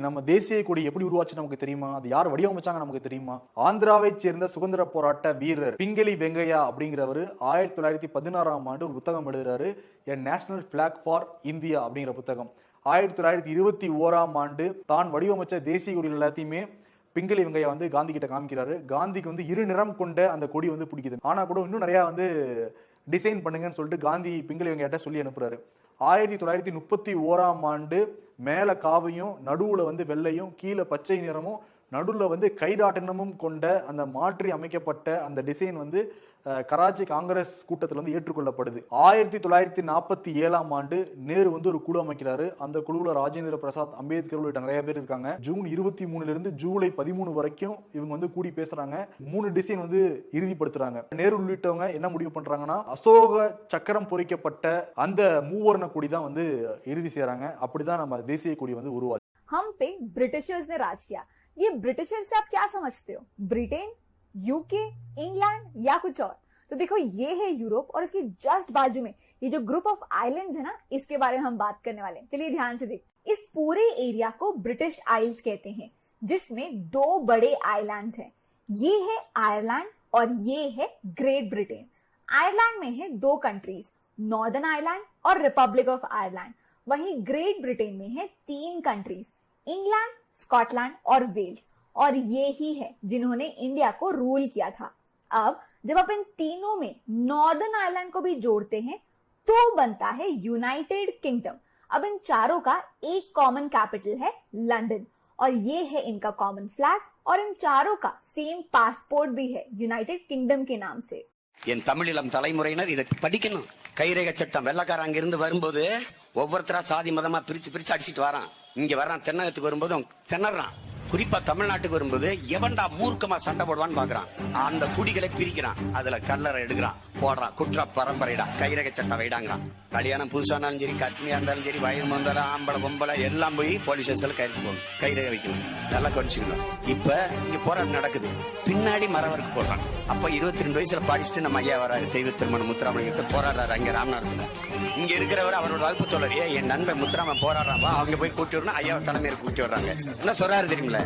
நம்ம தேசிய கொடி எப்படி உருவாச்சு நமக்கு தெரியுமா? அது யார் வடிவமைச்சாங்க நமக்கு தெரியுமா? ஆந்திராவை சேர்ந்த சுதந்திர போராட்ட வீரர் பிங்கலி வெங்கையா அப்படிங்கிறவர் 1916ஆம் ஆண்டு ஒரு புத்தகம் எழுதுறாரு, a national block for India அப்படிங்கிற புத்தகம். 1921ஆம் ஆண்டு தான் வடிவமைச்ச தேசிய கொடிகள் எல்லாத்தையுமே பிங்கலி வெங்கையா காந்தி கிட்ட காமிக்கிறாரு. காந்திக்கு இரு நிறம் கொண்ட அந்த கொடி பிடிக்குது. ஆனா கூட இன்னும் நிறைய டிசைன் பண்ணுங்கன்னு சொல்லிட்டு காந்தி பிங்கலி வெங்கையாட்ட சொல்லி அனுப்புறாரு. 1931ஆம் ஆண்டு மேல காவையும் நடுவுல வெள்ளையும் கீழே பச்சை நிறமும் நடுவுல கைடாட்டனமும் கொண்ட அந்த மாற்றி அமைக்கப்பட்ட அந்த டிசைன் கராச்சி காங்கிரஸ் கூட்டத்தில் ஏற்றுக்கொள்ளப்படுது. 1947ஆம் ஆண்டு நேரு ஒரு குழு அமைக்கிறாரு. அந்த குழுவுல ராஜேந்திர பிரசாத், அம்பேத்கர் உள்ளிட்ட நிறைய பேர் இருக்காங்க. ஜூன் 23 இருந்து ஜூலை 13 வரைக்கும் இவங்க கூடி பேசுறாங்க. 3 டிசைன் இறுதிப்படுத்துறாங்க. நேரு உள்ளிட்டவங்க என்ன முடிவு பண்றாங்கன்னா, அசோக சக்கரம் பொறிக்கப்பட்ட அந்த மூவர்ண கொடி தான் இறுதி செய்யறாங்க. அப்படிதான் நம்ம தேசிய கொடி உருவாச்சு. हम पे ब्रिटिशर्स ने राज किया। ये ब्रिटिशर्स से आप क्या समझते हो? ब्रिटेन, यूके, इंग्लैंड या कुछ और? तो देखो, ये है यूरोप और इसकी जस्ट बाजू में ये जो ग्रुप ऑफ आइलैंड्स है ना, इसके बारे में हम बात करने वाले हैं। चलिए ध्यान से देखिए। इस पूरे एरिया को ब्रिटिश आइल्स कहते हैं, जिसमें 2 बड़े आइलैंड्स हैं। ये है आयरलैंड और ये है ग्रेट ब्रिटेन। आयरलैंड में है 2 कंट्रीज, नॉर्दर्न आयरलैंड और रिपब्लिक ऑफ आयरलैंड। वहीं ग्रेट ब्रिटेन में है 3 कंट्रीज, इंग्लैंड, स्कॉटलैंड और वेल्स। और ये ही है जिन्होंने इंडिया को रूल किया था। अब जब आप इन तीनों में नॉर्दर्न आयरलैंड को भी जोड़ते हैं तो बनता है यूनाइटेड किंगडम। अब इन चारों का एक कॉमन कैपिटल है लंदन, और ये है इनका कॉमन फ्लैग, और इन चारों का सेम पासपोर्ट भी है यूनाइटेड किंगडम के नाम से। என் தமிழிலம் தலைமுறையினர் இதை படிக்கணும். கைரேகை சட்டம் வெள்ளக்காரன் அங்கிருந்து வரும்போது ஒவ்வொருத்தரா சாதி மதமா பிரிச்சு பிரிச்சு அடிச்சிட்டு வரான். இங்க வரான், தென்னகத்துக்கு வரும்போது திணறான். குறிப்பா தமிழ்நாட்டுக்கு வரும்போது எவன்டா மூர்க்கமா சண்டை போடுவான்னு பாக்குறான். அந்த குடிகளை பிரிக்கிறான், அதுல கல்லறை எடுக்கிறான், போடுறான். குற்ற பரம்பரைடா, கைரேகை சட்டம் வைடாங்கிறான். கல்யாணம் புதுசானாலும் சரி, கட்னியா இருந்தாலும் சரி, வயது வந்தாலும் ஆம்பளை பொம்பளை எல்லாம் போய் போலீஸ் ஸ்டேஷன்ல கைது போகணும், கைரேகை வைக்கணும். நல்லா கொஞ்சிக்கணும். இப்ப இங்க போராட்டம் நடக்குது, பின்னாடி மரவருக்கு போடுறான். அப்ப 22 வயசுல படிச்சுட்டு நம்ம ஐயா வராது தெய்வ திருமணம் முத்துராமன் கிட்ட போராடுறாரு அங்க ராமநாதத்துல. இங்க இருக்கிறவர் அவரோட வகுப்பு தோழரையே என் நண்பன் முத்துராமன் போராடுறான், அவங்க போய் கூட்டி வரணும். ஐயா தலைமையில கூட்டி வர்றாங்க. என்ன சொல்றாரு தெரியுமில்ல,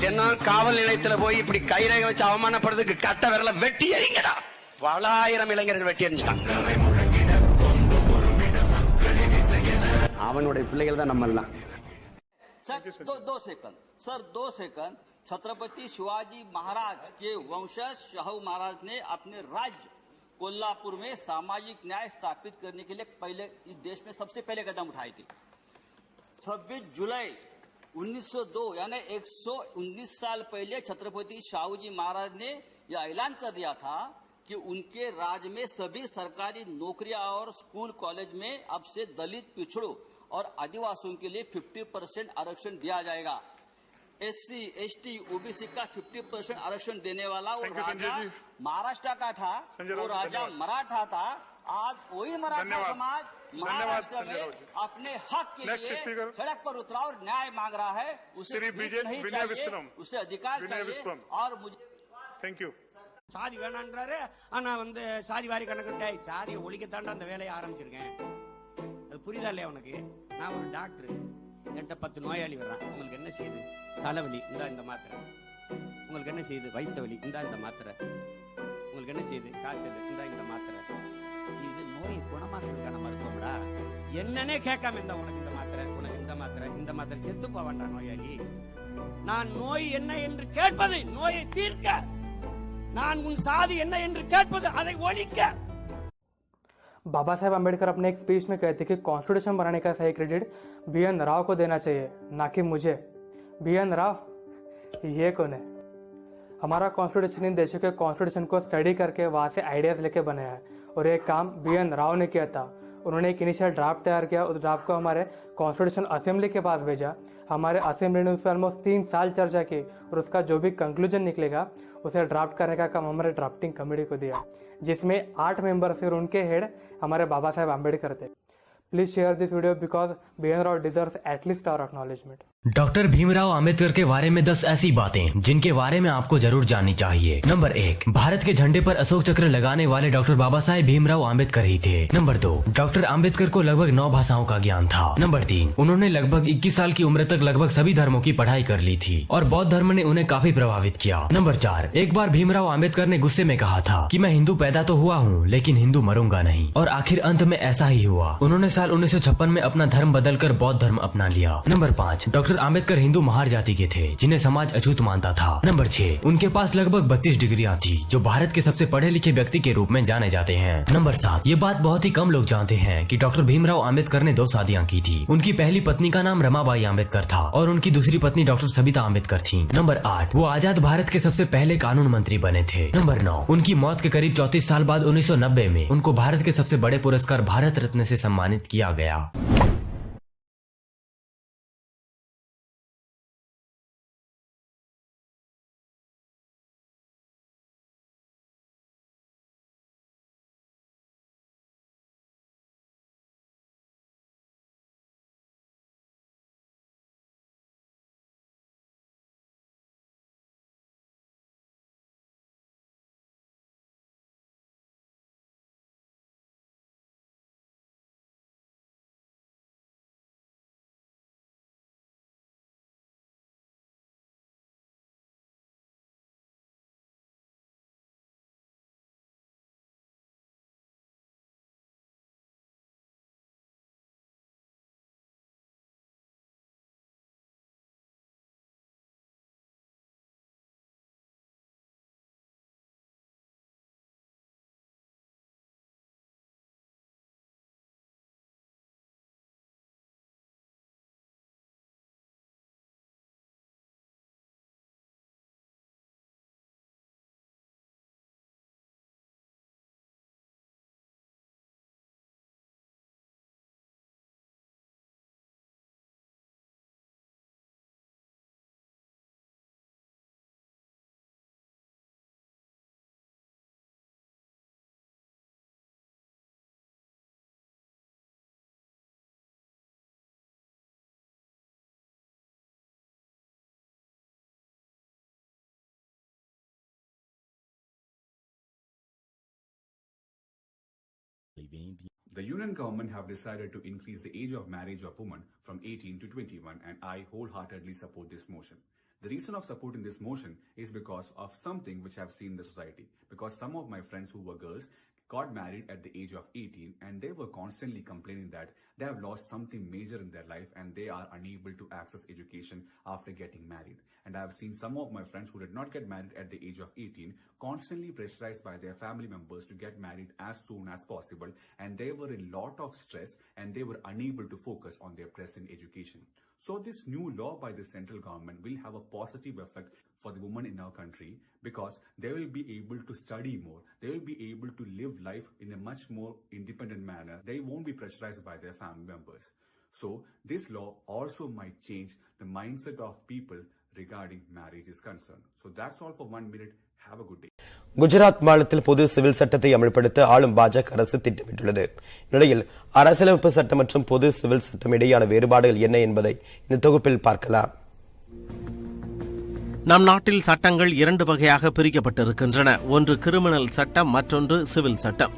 தினம் காவல் நிலையத்துல போய் இப்படி கைரேகை வச்சு அவமானப்படுறதுக்கு கட்ட விரல வெட்டி எறிங்கடா. பல ஆயிரம் இளைஞர்கள் வெட்டி எறிஞ்சிட்டான். அவனுடைய பிள்ளைகள் தான் நம்ம எல்லாம். दो सेकंड छत्रपति शिवाजी महाराज के वंशज शाहू महाराज ने अपने राज्य कोल्हापुर में सामाजिक न्याय स्थापित करने के लिए पहले इस देश में सबसे पहले कदम उठाई थी। 26 जुलाई 1902 यानी 119 साल पहले छत्रपति शाहूजी महाराज ने यह ऐलान कर दिया था कि उनके राज्य में सभी सरकारी नौकरियां और स्कूल कॉलेज में अब से दलित, पिछड़ों और आदिवासियों के लिए 50% आरक्षण दिया जाएगा। SC, ST, OBC का 50% आरक्षण देने वाला वो राजा महाराष्ट्र का था, वो राजा मराठा था। आज वही मराठा समाज महाराष्ट्र में अपने हक के लिए सड़क पर उतरा और न्याय मांग रहा है। उसे नहीं चाहिए, उसे अधिकार चाहिए। और मुझे थैंक यू. சாதி வேணான்றாரு. ஆனா சாதி வாரி கணக்கு சாதியை ஒழிக்கத்தாண்ட அந்த வேலையை ஆரம்பிச்சிருக்கேன். அது புரியுதா இல்லையா உனக்கு? நான் ஒரு டாக்டர், என்கிட்ட 10 நோயாளி வர்றான். உங்களுக்கு என்ன செய்யுது? தலைவலி, இந்தா இந்த மாத்திரை. உங்களுக்கு என்ன செய்யுது? வயிற்று வலி, இந்தா இந்த மாத்திரை. உங்களுக்கு என்ன செய்யுது? காய்ச்சல், இந்தா இந்த மாத்திரை. இது நோயை குணமாக்குறதுக்கான மருத்துவம்டா. என்னன்னே கேட்காம இருந்தா உனக்கு இந்த மாத்திரை, உனக்கு இந்த மாத்திரை, இந்த மாத்திரை. செத்து போவான்டா நோயாளி. நான் நோய் என்ன என்று கேட்பது நோயை தீர்க்க, நான் உன் சாதி என்ன என்று கேட்பது அதை ஒழிக்க. बाबा साहेब अम्बेडकर अपने एक स्पीच में कहते कि कॉन्स्टिट्यूशन बनाने का सही क्रेडिट BN राव को देना चाहिए, ना कि मुझे। BN राव ये कौन है? हमारा कॉन्स्टिट्यूशन इन देशों के कॉन्स्टिट्यूशन को स्टडी करके वहाँ से आइडियाज लेके बनाया है, और ये काम BN राव ने किया था। उन्होंने एक इनिशियल ड्राफ्ट तैयार किया, उस ड्राफ्ट को हमारे कॉन्स्टिट्यूशन असेंबली के पास भेजा। हमारे असेंबली ने उस पर ऑलमोस्ट 3 साल चर्चा की, और उसका जो भी कंक्लूजन निकलेगा उसे ड्राफ्ट करने का काम हमारे ड्राफ्टिंग कमेटी को दिया, जिसमें 8 मेंबर्स और उनके हेड हमारे बाबा साहेब आम्बेडकर थे। Please share this video because B.N. Rao deserves at least our acknowledgement. Doctor Bhimrao Ambedkar के बारे में 10 ऐसी बातें जिनके बारे में आपको जरूर जाननी चाहिए। नंबर 1, भारत के झंडे पर अशोक चक्र लगाने वाले डॉक्टर बाबा साहेब भीमराव अंबेडकर ही थे। नंबर 2, डॉक्टर अंबेडकर को लगभग 9 भाषाओं का ज्ञान था। नंबर 3, उन्होंने लगभग 21 साल की उम्र तक लगभग सभी धर्मों की पढ़ाई कर ली थी और बौद्ध धर्म ने उन्हें काफी प्रभावित किया। नंबर 4, एक बार भीमराव अंबेडकर ने गुस्से में कहा था कि मैं हिंदू पैदा तो हुआ हूँ लेकिन हिंदू मरूंगा नहीं, और आखिर अंत में ऐसा ही हुआ। उन्होंने साल 1956 में अपना धर्म बदलकर बौद्ध धर्म अपना लिया। नंबर 5, डॉक्टर अंबेडकर हिंदू महार जाति के थे जिन्हें समाज अछूत मानता था। नंबर 6, उनके पास लगभग 32 डिग्रियां थी जो भारत के सबसे पढ़े लिखे व्यक्ति के रूप में जाने जाते हैं। नंबर 7, ये बात बहुत ही कम लोग जानते हैं कि डॉक्टर भीमराव अंबेडकर ने 2 शादियां की थी। उनकी पहली पत्नी का नाम रमाबाई अंबेडकर था और उनकी दूसरी पत्नी डॉक्टर सबिता अंबेडकर थी। नंबर 8, वो आजाद भारत के सबसे पहले कानून मंत्री बने थे। नंबर 9, उनकी मौत के करीब 34 साल बाद 1990 में उनको भारत के सबसे बड़े पुरस्कार भारत रत्न से सम्मानित किया गया। The Union government have decided to increase the age of marriage of women from 18 to 21, and I wholeheartedly support this motion. The reason of supporting this motion is because of something which I've seen in the society. Because some of my friends who were girls got married at the age of 18 and they were constantly complaining that they have lost something major in their life and they are unable to access education after getting married. And I have seen some of my friends who did not get married at the age of 18 constantly pressurized by their family members to get married as soon as possible, and they were in lot of stress and they were unable to focus on their present education. So this new law by the central government will have a positive effect for the women in our country because they will be able to study more. They will be able to live life in a much more independent manner. They won't be pressurized by their family members. So this law also might change the mindset of people regarding marriage is concerned. So that's all for 1 minute. Have a good day. Gujarat மாநிலத்தில் பொது civil சட்டத்தை அமல்படுத்த ஆளும் பாஜக அரசு திட்டமிட்டுள்ளது. இந்நிலையில் அரசியலமைப்பு சட்டம் மற்றும் பொது சிவில் சட்டம் இடையான வேறுபாடுகள் என்ன என்பதை இந்த தொகுப்பில் பார்க்கலாம். நம் நாட்டில் சட்டங்கள் 2 வகையாக பிரிக்கப்பட்டிருக்கின்றன. ஒன்று கிரிமினல் சட்டம், மற்றொன்று சிவில் சட்டம்.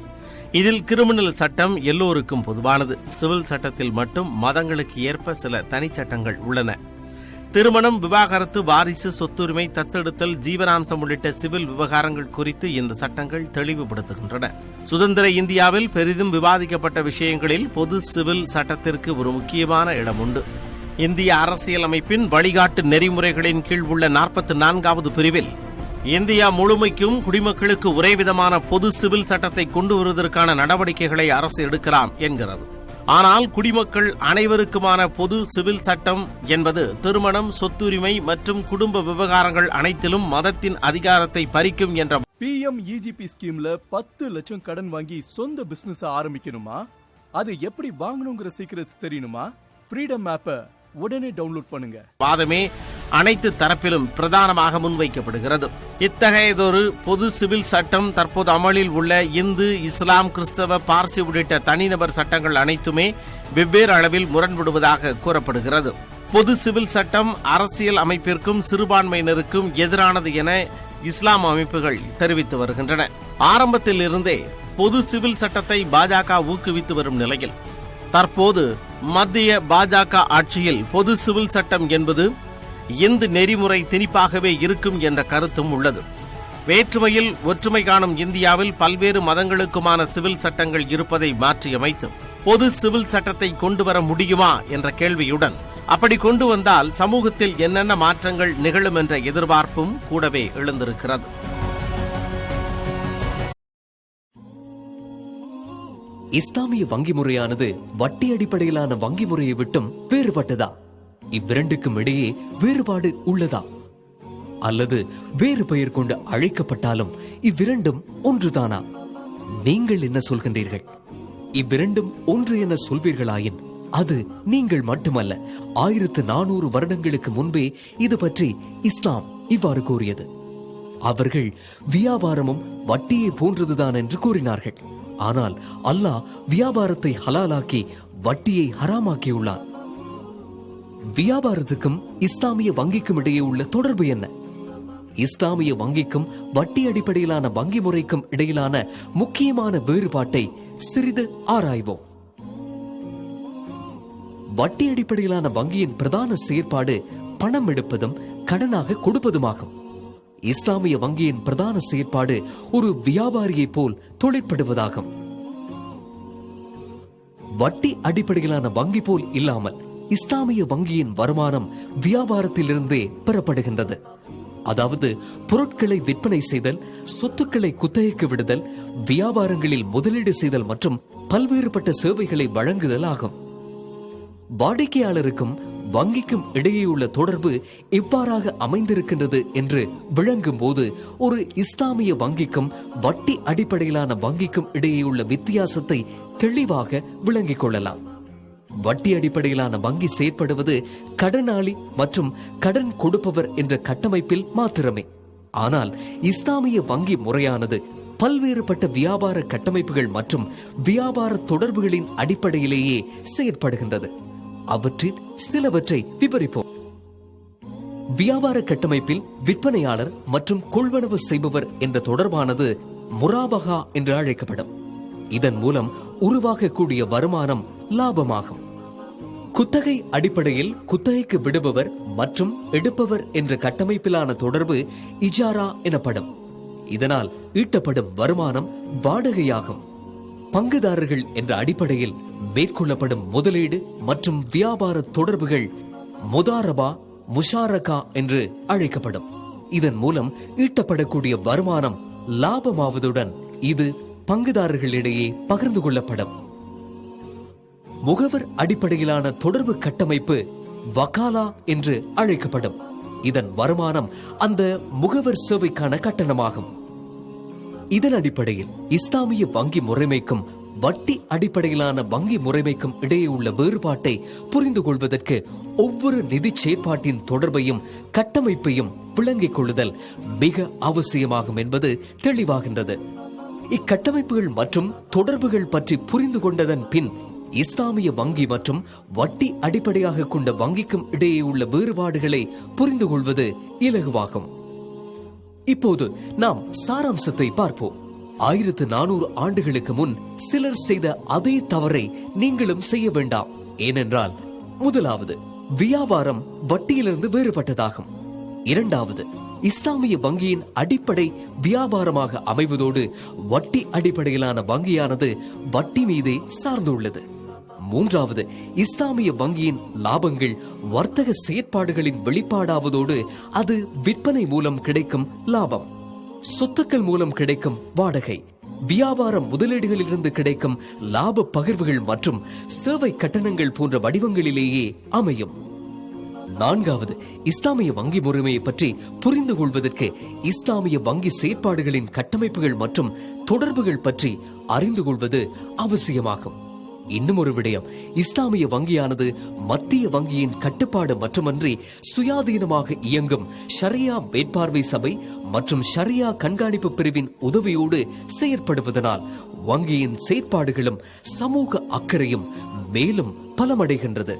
இதில் கிரிமினல் சட்டம் எல்லோருக்கும் பொதுவானது. சிவில் சட்டத்தில் மட்டும் மதங்களுக்கு ஏற்ப சில தனிச்சட்டங்கள் உள்ளன. திருமணம், விவாகரத்து, வாரிசு, சொத்துரிமை, தத்தெடுத்தல், ஜீவனாம்சம் உள்ளிட்ட சிவில் விவகாரங்கள் குறித்து இந்த சட்டங்கள் தெளிவுபடுத்துகின்றன. சுதந்திர இந்தியாவில் பெரிதும் விவாதிக்கப்பட்ட விஷயங்களில் பொது சிவில் சட்டத்திற்கு ஒரு முக்கியமான இடம் உண்டு. இந்திய அரசியலமைப்பின் வழிகாட்டு நெறிமுறைகளின் கீழ் உள்ள 44வது பிரிவில் இந்தியா முழுமைக்கும் குடிமக்களுக்கு ஒரே விதமான பொது சிவில் சட்டத்தை கொண்டு வருவதற்கான நடவடிக்கைகளை அரசு எடுக்கலாம் என்கிறது. ஆனால் குடிமக்கள் அனைவருக்குமான பொது சிவில் சட்டம் என்பது திருமணம், சொத்துரிமை மற்றும் குடும்ப விவகாரங்கள் அனைத்திலும் மதத்தின் அதிகாரத்தை பறிக்கும் என்ற PMEGP ஸ்கீம்ல 10 லட்சம் கடன் வாங்கி சொந்த பிசினஸ் ஆரம்பிக்கணுமா? அது எப்படி வாங்கணுங்கிற சீக்ரெட்ஸ் தெரியணுமா? ஃப்ரீடம் ஆப்பை உடனே டவுன்லோட் பண்ணுங்க. வாதமே அனைத்து தரப்பிலும் பிரதானமாக முன்வைக்கப்படுகிறது. இத்தகையதொரு பொது சிவில் சட்டம் தற்போது அமலில் உள்ள இந்து, இஸ்லாம், கிறிஸ்தவ, பார்சி உள்ளிட்ட தனிநபர் சட்டங்கள் அனைத்துமே வெவ்வேறு அளவில் முரண்படுவதாக கூறப்படுகிறது. பொது சிவில் சட்டம் அரசியல் அமைப்பிற்கும் சிறுபான்மையினருக்கும் எதிரானது என இஸ்லாம் அமைப்புகள் தெரிவித்து வருகின்றன. ஆரம்பத்தில் இருந்தே பொது சிவில் சட்டத்தை பாஜக ஊக்குவித்து வரும் நிலையில் தற்போது மத்திய பாஜக ஆட்சியில் பொது சிவில் சட்டம் என்பது இந்து நெறிமுறை திணிப்பாகவே இருக்கும் என்ற கருத்தும் உள்ளது. வேற்றுமையில் ஒற்றுமை காணும் இந்தியாவில் பல்வேறு மதங்களுக்குமான சிவில் சட்டங்கள் இருப்பதை மாற்றியமைத்து பொது சிவில் சட்டத்தை கொண்டு வர முடியுமா என்ற கேள்வியுடன், அப்படி கொண்டு வந்தால் சமூகத்தில் என்னென்ன மாற்றங்கள் நிகழும் என்ற எதிர்பார்ப்பும் கூடவே எழுந்திருக்கிறது. இஸ்லாமிய வங்கி முறையானது வட்டி அடிப்படையிலான வங்கி முறையை விட்டும் வேறுபட்டதா? இவ்விரண்டுக்கும் இடையே வேறுபாடு உள்ளதா? அல்லது வேறு பெயர் கொண்டு அழைக்கப்பட்டாலும் இவ்விரண்டும் ஒன்றுதானா? நீங்கள் என்ன சொல்கின்றீர்கள்? இவ்விரண்டும் ஒன்று என சொல்வீர்களாயின் அது நீங்கள் மட்டுமல்ல, 1400 வருடங்களுக்கு முன்பே இது பற்றி இஸ்லாம் இவ்வாறு கூறியது. அவர்கள் வியாபாரமும் வட்டியை போன்றதுதான் என்று கூறினார்கள். ஆனால் அல்லாஹ் வியாபாரத்தை ஹலாலாக்கி வட்டியை ஹராமாக்கியுள்ளார். வியாபாரத்துக்கும் இஸ்லாமிய வங்கிக்கும் இடையே உள்ள தொடர்பு என்ன? இஸ்லாமிய வங்கிக்கும் வட்டி அடிப்படையிலான வங்கி முறைக்கும் இடையிலான முக்கியமான வேறுபாட்டை சிறிது ஆராய்வோம். வட்டி அடிப்படையிலான வங்கியின் பிரதான செயற்பாடு பணம் எடுப்பதும் கடனாக கொடுப்பதுமாகும். இஸ்லாமிய வங்கியின் பிரதான செயற்பாடு ஒரு வியாபாரியை போல் தொழிற்படுவதாகும். வட்டி அடிப்படையிலான வங்கி போல் இல்லாமல் இஸ்லாமிய வங்கியின் வருமானம் வியாபாரத்திலிருந்தே பெறப்படுகின்றது. அதாவது பொருட்களை விற்பனை செய்தல், சொத்துக்களை குத்தகைக்கு விடுதல், வியாபாரங்களில் முதலீடு செய்தல் மற்றும் பல்வேறுபட்ட சேவைகளை வழங்குதல் ஆகும். வாடிக்கையாளருக்கும் வங்கிக்கும் இடையே உள்ள தொடர்பு எவ்வாறாக அமைந்திருக்கின்றது என்று விளங்கும் போது ஒரு இஸ்லாமிய வங்கிக்கும் வட்டி அடிப்படையிலான வங்கிக்கும் இடையே உள்ள வித்தியாசத்தை தெளிவாக விளங்கிக் கொள்ளலாம். வட்டி அடிப்படையிலான வங்கி செயற்படுவது கடனாளி மற்றும் கடன் கொடுப்பவர் என்ற கட்டமைப்பில் மாத்திரமே. ஆனால் இஸ்லாமிய வங்கி முறையானது பல்வேறுபட்ட வியாபார கட்டமைப்புகள் மற்றும் வியாபார தொடர்புகளின் அடிப்படையிலேயே செயற்படுகின்றது. அவற்றில் சிலவற்றை விவரிப்போம். வியாபார கட்டமைப்பில் விற்பனையாளர் மற்றும் கொள்வனவு செய்பவர் என்ற தொடர்பானது முராபகா என்று அழைக்கப்படும். இதன் மூலம் உருவாகக்கூடிய வருமானம் லாபமாகும். குத்தகை அடிப்படையில் குத்தகைக்கு விடுபவர் மற்றும் எடுப்பவர் என்ற கட்டமைப்பிலான தொடர்பு இஜாரா எனப்படும். இதனால் ஈட்டப்படும் வருமானம் வாடகையாகும். பங்குதாரர்கள் என்ற அடிப்படையில் மேற்கொள்ளப்படும் முதலீடு மற்றும் வியாபார தொடர்புகள் முதாரபா, முஷாரகா என்று அழைக்கப்படும். இதன் மூலம் ஈட்டப்படக்கூடிய வருமானம் லாபமாவதுடன் இது பங்குதாரர்களிடையே பகிர்ந்து கொள்ளப்படும். முகவர் அடிப்படையிலான தொடர்பு கட்டமைப்பு வகாலா என்று அழைக்கப்படும். இதன் வருமானம் அந்த முகவர் சேவைக்கான கட்டணமாகும். இதன் அடிப்படையில் இஸ்லாமிய வங்கி முறைமைக்கும் வட்டி அடிப்படையிலான வங்கி முறைமைக்கும் இடையே உள்ள வேறுபாட்டை புரிந்து கொள்வதற்கு ஒவ்வொரு நிதி செயற்பாட்டின் தொடர்பையும் கட்டமைப்பையும் விளங்கிக் கொள்ளுதல் மிக அவசியமாகும் என்பது தெளிவாகின்றது. இக்கட்டமைப்புகள் மற்றும் தொடர்புகள் பற்றி புரிந்து கொண்டதன் பின் இஸ்லாமிய வங்கி மற்றும் வட்டி அடிப்படையாக கொண்ட வங்கிக்கும் இடையே உள்ள வேறுபாடுகளை புரிந்து கொள்வது இலகுவாகும். இப்போது நாம் சாராம்சத்தை பார்ப்போம். 1400 ஆண்டுகளுக்கு முன் சிலர் செய்த அதே தவறை நீங்களும் செய்ய வேண்டாம். ஏனென்றால் முதலாவது, வியாபாரம் வட்டியிலிருந்து வேறுபட்டதாகும். இரண்டாவது, இஸ்லாமிய வங்கியின் அடிப்படை வியாபாரமாக அமைவதோடு வட்டி அடிப்படையிலான வங்கியானது வட்டி மீதே சார்ந்துள்ளது. மூன்றாவது, இஸ்லாமிய வங்கியின் லாபங்கள் வர்த்தக செயற்பாடுகளின் வெளிப்பாடாவதோடு அது விற்பனை மூலம் கிடைக்கும் லாபம், சொத்துக்கள் மூலம் கிடைக்கும் வாடகை, வியாபார முதலீடுகளிலிருந்து கிடைக்கும் லாப பகிர்வுகள் மற்றும் சேவை கட்டணங்கள் போன்ற வடிவங்களிலேயே அமையும். நான்காவது, இஸ்லாமிய வங்கி முறைமையை பற்றி புரிந்து கொள்வதற்கு இஸ்லாமிய வங்கி செயற்பாடுகளின் கட்டமைப்புகள் மற்றும் தொடர்புகள் பற்றி அறிந்து கொள்வது அவசியமாகும். இன்னும் ஒரு விடயம், இஸ்லாமிய வங்கியானது மத்திய வங்கியின் கட்டுப்பாடு மட்டுமன்றி சுயாதீனமாக இயங்கும் ஷரியா மேற்பார்வை சபை மற்றும் ஷரியா கண்காணிப்பு பிரிவின் உதவியோடு செயற்படுவதனால் வங்கியின் செயற்பாடுகளும் சமூக அக்கறையும் மேலும் பலமடைகின்றது.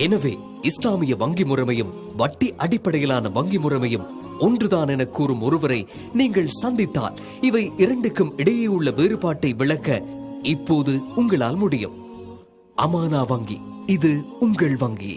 எனவே இஸ்லாமிய வங்கி முறைமையும் வட்டி அடிப்படையிலான வங்கி முறைமையும் ஒன்றுதான் என கூறும் ஒருவரை நீங்கள் சந்தித்தால் இவை இரண்டுக்கும் இடையே உள்ள வேறுபாட்டை விளக்க இப்போது உங்களால் முடியும். அமானா வங்கி, இது உங்கள் வங்கி.